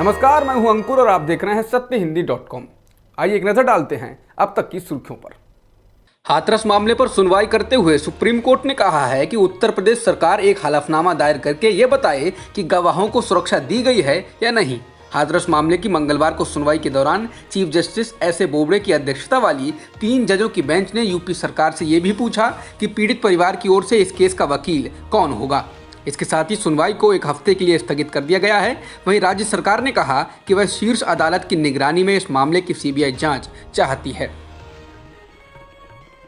नमस्कार, मैं हूं अंकुर और आप देख रहे हैं सत्यहिंदी.com। आइए एक नजर डालते हैं अब तक की सुर्खियों पर। हाथरस मामले पर सुनवाई करते हुए सुप्रीम कोर्ट ने कहा है कि उत्तर प्रदेश सरकार एक हलफनामा दायर करके ये बताए कि गवाहों को सुरक्षा दी गई है या नहीं। हाथरस मामले की मंगलवार को सुनवाई के दौरान चीफ जस्टिस एस.ए. बोबड़े की अध्यक्षता वाली 3 जजों की बेंच ने यूपी सरकार से ये भी पूछा कि पीड़ित परिवार की ओर से इस केस का वकील कौन होगा। इसके साथ ही सुनवाई को 1 हफ्ते के लिए स्थगित कर दिया गया है। वहीं राज्य सरकार ने कहा कि वह शीर्ष अदालत की निगरानी में इस मामले की सीबीआई जांच चाहती है।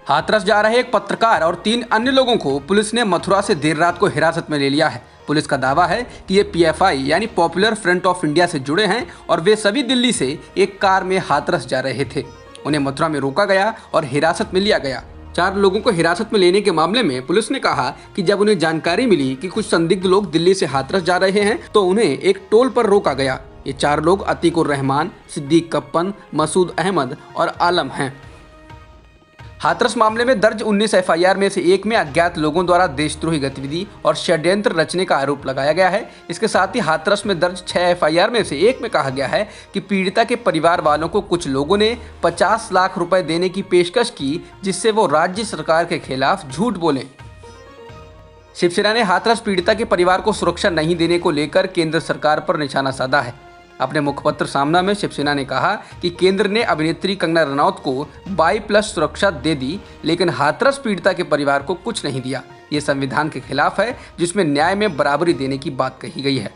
हाथरस जा रहे एक पत्रकार और 3 अन्य लोगों को पुलिस ने मथुरा से देर रात को हिरासत में ले लिया है। पुलिस का दावा है कि ये पीएफआई यानी पॉपुलर फ्रंट ऑफ इंडिया से जुड़े हैं और वे सभी दिल्ली से एक कार में हाथरस जा रहे थे। उन्हें मथुरा में रोका गया और हिरासत में लिया गया। 4 लोगों को हिरासत में लेने के मामले में पुलिस ने कहा कि जब उन्हें जानकारी मिली कि कुछ संदिग्ध लोग दिल्ली से हाथरस जा रहे हैं तो उन्हें एक टोल पर रोका गया। ये 4 लोग अतीकुर रहमान, सिद्दीक कप्पन, मसूद अहमद और आलम हैं। हाथरस मामले में दर्ज 19 एफआईआर में से एक में अज्ञात लोगों द्वारा देशद्रोही गतिविधि और षड्यंत्र रचने का आरोप लगाया गया है। इसके साथ ही हाथरस में दर्ज 6 एफआईआर में से एक में कहा गया है कि पीड़िता के परिवार वालों को कुछ लोगों ने 50 लाख रुपए देने की पेशकश की, जिससे वो राज्य सरकार के खिलाफ झूठ बोले। शिवसेना ने हाथरस पीड़िता के परिवार को सुरक्षा नहीं देने को लेकर केंद्र सरकार पर निशाना साधा है। अपने मुखपत्र सामना में शिवसेना ने कहा कि केंद्र ने अभिनेत्री कंगना रनौत को 22+ सुरक्षा दे दी, लेकिन हाथरस पीड़िता के परिवार को कुछ नहीं दिया। ये संविधान के खिलाफ है, जिसमें न्याय में बराबरी देने की बात कही गई है।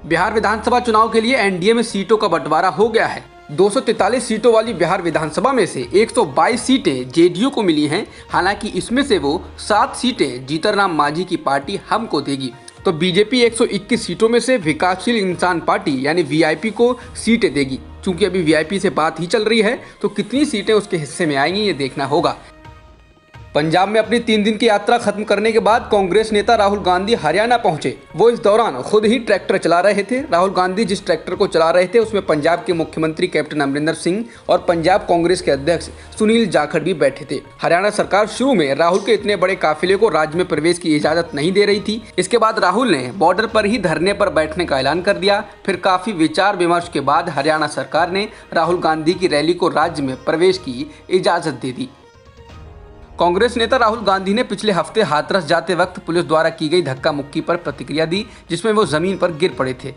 बिहार विधानसभा चुनाव के लिए एनडीए में सीटों का बंटवारा हो गया है। 243 सीटों वाली बिहार विधानसभा में से 122 सीटें जेडीयू को मिली हैं। हालांकि इसमें से वो 7 सीटें जीतनराम मांझी की पार्टी हम को देगी, तो बीजेपी 121 सीटों में से विकासशील इंसान पार्टी यानी वीआईपी को सीटें देगी। चूंकि अभी वीआईपी से बात ही चल रही है, तो कितनी सीटें उसके हिस्से में आएंगी ये देखना होगा। पंजाब में अपनी 3 दिन की यात्रा खत्म करने के बाद कांग्रेस नेता राहुल गांधी हरियाणा पहुंचे। वो इस दौरान खुद ही ट्रैक्टर चला रहे थे। राहुल गांधी जिस ट्रैक्टर को चला रहे थे उसमें पंजाब के मुख्यमंत्री कैप्टन अमरिंदर सिंह और पंजाब कांग्रेस के अध्यक्ष सुनील जाखड़ भी बैठे थे। हरियाणा सरकार शुरू में राहुल के इतने बड़े काफिले को राज्य में प्रवेश की इजाजत नहीं दे रही थी। इसके बाद राहुल ने बॉर्डर पर ही धरने पर बैठने का ऐलान कर दिया। फिर काफी विचार विमर्श के बाद हरियाणा सरकार ने राहुल गांधी की रैली को राज्य में प्रवेश की इजाजत दे दी। कांग्रेस नेता राहुल गांधी ने पिछले हफ्ते हाथरस जाते वक्त पुलिस द्वारा की गई धक्का मुक्की पर प्रतिक्रिया दी, जिसमें वो जमीन पर गिर पड़े थे।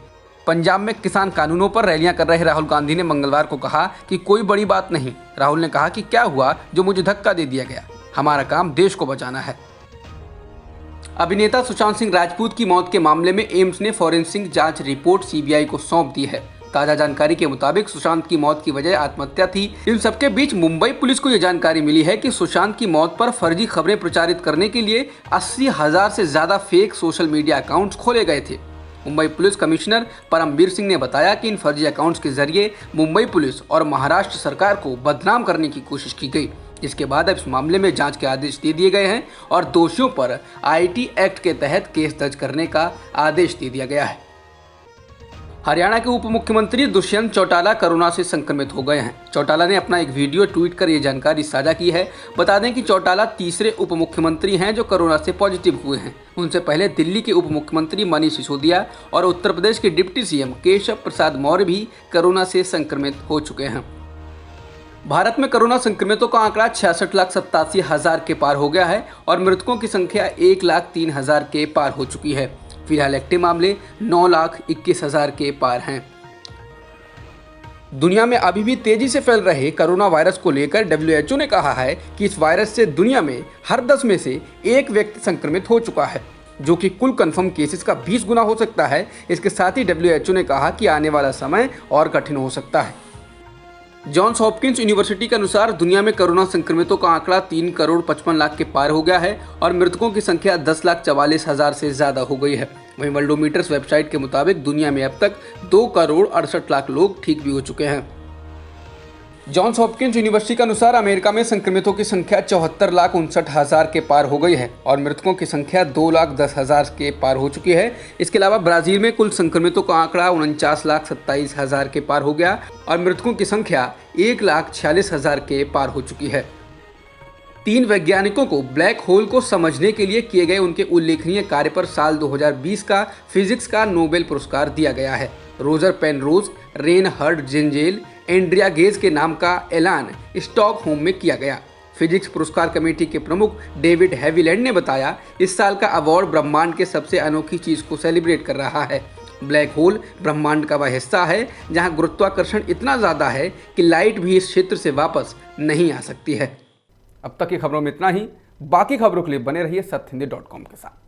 पंजाब में किसान कानूनों पर रैलियां कर रहे राहुल गांधी ने मंगलवार को कहा कि कोई बड़ी बात नहीं। राहुल ने कहा कि क्या हुआ जो मुझे धक्का दे दिया गया, हमारा काम देश को बचाना है। अभिनेता सुशांत सिंह राजपूत की मौत के मामले में एम्स ने फॉरेंसिक जांच रिपोर्ट सीबीआई को सौंप दी है। ताजा जानकारी के मुताबिक सुशांत की मौत की वजह आत्महत्या थी। इन सबके बीच मुंबई पुलिस को यह जानकारी मिली है कि सुशांत की मौत पर फर्जी खबरें प्रचारित करने के लिए 80,000 से ज्यादा फेक सोशल मीडिया अकाउंट्स खोले गए थे। मुंबई पुलिस कमिश्नर परमबीर सिंह ने बताया कि इन फर्जी अकाउंट्स के जरिए मुंबई पुलिस और महाराष्ट्र सरकार को बदनाम करने की कोशिश की गई। इसके बाद अब इस मामले में जांच के आदेश दे दिए गए हैं और दोषियों पर आईटी एक्ट के तहत केस दर्ज करने का आदेश दे दिया गया है। हरियाणा के उप मुख्यमंत्री दुष्यंत चौटाला कोरोना से संक्रमित हो गए हैं। चौटाला ने अपना एक वीडियो ट्वीट कर ये जानकारी साझा की है। बता दें कि चौटाला तीसरे उप मुख्यमंत्री हैं जो कोरोना से पॉजिटिव हुए हैं। उनसे पहले दिल्ली के उप मुख्यमंत्री मनीष सिसोदिया और उत्तर प्रदेश के डिप्टी सीएम केशव प्रसाद मौर्य भी कोरोना से संक्रमित हो चुके हैं। भारत में कोरोना संक्रमितों का आंकड़ा 66,87,000 के पार हो गया है और मृतकों की संख्या 1,03,000 के पार हो चुकी है। फिलहाल एक्टिव मामले 9,21,000 के पार हैं। दुनिया में अभी भी तेजी से फैल रहे कोरोना वायरस को लेकर डब्ल्यूएचओ ने कहा है कि इस वायरस से दुनिया में हर 10 में से 1 व्यक्ति संक्रमित हो चुका है, जो कि कुल कंफर्म केसेस का 20 गुना हो सकता है। इसके साथ ही डब्ल्यूएचओ ने कहा कि आने वाला समय और कठिन हो सकता है। जॉन्स हॉपकिंस यूनिवर्सिटी के अनुसार दुनिया में कोरोना संक्रमितों का आंकड़ा 3,55,00,000 के पार हो गया है और मृतकों की संख्या 10,44,000 से ज्यादा हो गई है। वहीं वर्ल्डोमीटर्स वेबसाइट के मुताबिक दुनिया में अब तक 2,68,00,000 लोग ठीक भी हो चुके हैं। जॉन्स हॉपकिंस यूनिवर्सिटी के अनुसार अमेरिका में संक्रमितों की संख्या 74,59,000 के पार हो गई है और मृतकों की संख्या 2,10,000 के पार हो चुकी है। इसके अलावा ब्राजील में कुल संक्रमितों का आंकड़ा 49,27,000 के पार हो गया और मृतकों की संख्या 1,46,000 के पार हो चुकी है। 3 वैज्ञानिकों को ब्लैक होल को समझने के लिए किए गए उनके उल्लेखनीय कार्य पर साल 2020 का फिजिक्स का नोबेल पुरस्कार दिया गया है। रोजर पेनरोज, रेनहर्ड जेंजेल, एंड्रिया गेज के नाम का ऐलान स्टॉकहोम में किया गया। फिजिक्स पुरस्कार कमेटी के प्रमुख डेविड हैविलैंड ने बताया, इस साल का अवार्ड ब्रह्मांड के सबसे अनोखी चीज को सेलिब्रेट कर रहा है। ब्लैक होल ब्रह्मांड का वह हिस्सा है जहां गुरुत्वाकर्षण इतना ज्यादा है कि लाइट भी इस क्षेत्र से वापस नहीं आ सकती है। अब तक की खबरों में इतना ही। बाकी खबरों के लिए बने रहिए सत्यहिंदी.com के साथ।